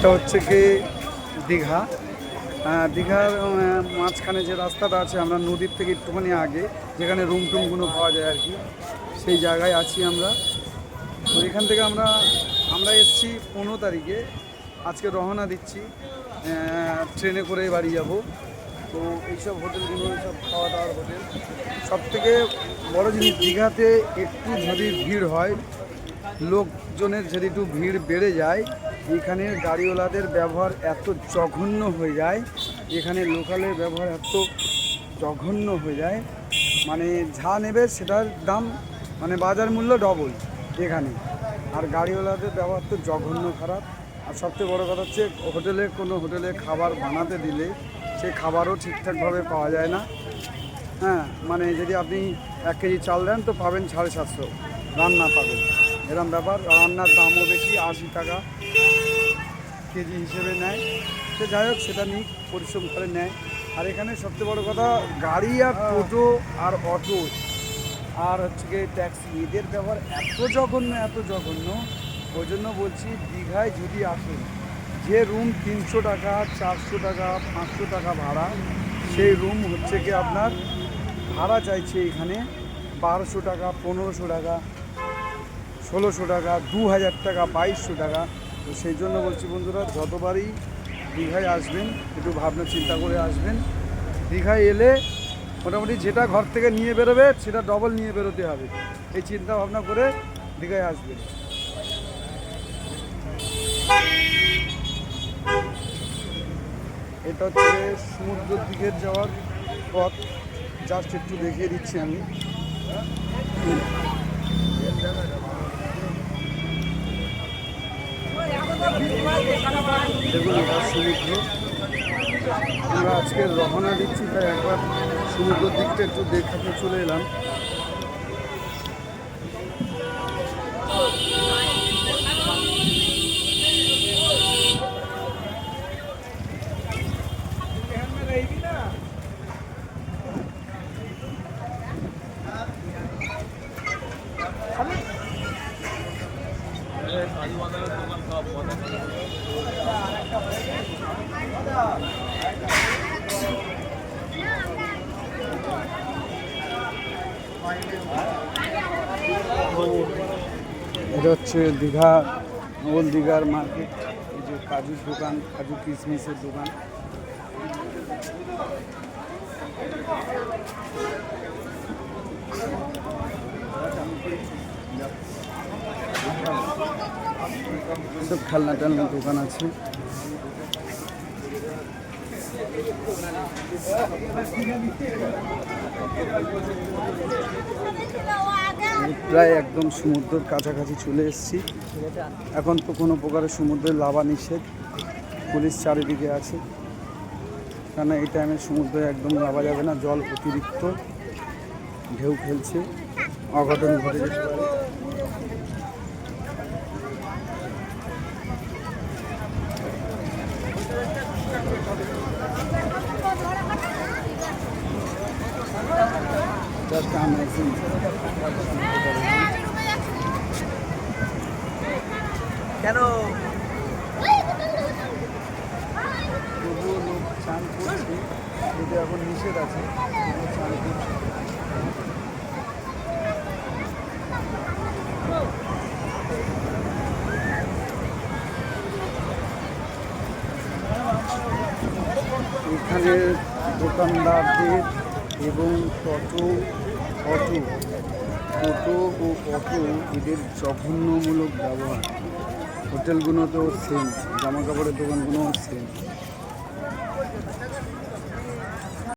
এটা হচ্ছে কি দীঘা। দীঘার মাঝখানে যে রাস্তাটা আছে, আমরা নদীর থেকে একটুখানি আগে যেখানে রুম টুমগুলো পাওয়া যায় আর কি, সেই জায়গায় আছি আমরা। তো এখান থেকে আমরা এসেছি 15 তারিখে, আজকে রওনা দিচ্ছি, ট্রেনে করে বাড়ি যাব। তো এইসব হোটেলগুলো, এইসব খাওয়া দাওয়ার হোটেল, সবথেকে বড় জিনিস দীঘাতে একটু যদি ভিড় হয়, লোকজনের যদি একটু ভিড় বেড়ে যায়, এখানের গাড়িওয়ালাদের ব্যবহার এত জঘন্য হয়ে যায়, এখানে লোকালের ব্যবহার এত জঘন্য হয়ে যায়, মানে যা নেবে সেটার দাম মানে বাজার মূল্য ডবল এখানে। আর গাড়িওয়ালাদের ব্যবহার তো জঘন্য খারাপ। আর সবচেয়ে বড় কথা হচ্ছে কোনো হোটেলে খাবার বানাতে দিলে সেই খাবারও ঠিকঠাকভাবে পাওয়া যায় না। হ্যাঁ, মানে যদি আপনি 1 কেজি চাল দেন তো পাবেন 750, রান্না পাবেন, এরকম ব্যাপার। রান্নার দামও বেশি, 80 টাকা কেজি হিসেবে নেয়। সে যাই হোক, সেটা নিয়ে পরিশ্রম করে নেয়। আর এখানে সবচেয়ে বড় কথা, গাড়ি আর টোটো আর অটো আর হচ্ছে গিয়ে ট্যাক্সি, এদের ব্যবহার এত জঘন্য। ওই জন্য বলছি, দীঘায় যদি আসেন, যে রুম 300 টাকা, 400 টাকা, 500 টাকা ভাড়া, সেই রুম হচ্ছে কি আপনার ভাড়া চাইছে এখানে 1200 টাকা, 1500 টাকা, 1600 টাকা, 2000 টাকা, 2200 টাকা। তো সেই জন্য বলছি বন্ধুরা, যতবারই দীঘায় আসবেন একটু ভাবনা চিন্তা করে আসবেন। দীঘায় এলে মোটামুটি যেটা ঘর থেকে নিয়ে বেরোবে সেটা ডবল নিয়ে বেরোতে হবে, এই চিন্তা ভাবনা করে দীঘায় আসবেন। এটা হচ্ছে সমুদ্রের দিকে যাওয়ার পথ, জাস্ট একটু দেখিয়ে দিচ্ছি আমি। দেখুন, এটা সমুদ্র। আমরা আজকে রওনা দিচ্ছি, তাই একবার সমুদ্রের দিকটা একটু দেখাতে চলে এলাম। এটা হচ্ছে দীঘা, ওল্ড দীঘার মার্কেট। এই যে কাজুর দোকান, কাজু কিশমিশের দোকান। সব খেলনা টেলনার দোকান আছে। প্রায় একদম সমুদ্রের কাছাকাছি চলে এসেছি। এখন তো কোনো প্রকারের সমুদ্রে লাভা নিষেধ, পুলিশ চারিদিকে আছে, কেন এই টাইমে সমুদ্রে একদম লাভা যাবে না, জল অতিরিক্ত ঢেউ খেলছে, অঘটন ঘটে যেতে পারে। কেন তবুও লোক চান করছে, যদি এখন নিষেধ আছে চান করছে। এখানে দোকানদারদের এবং টোটো ও অটো এদের জঘন্যমূলক ব্যবহার। হোটেলগুলো তো সেম, জামা কাপড়ের দোকানগুলোও সেম।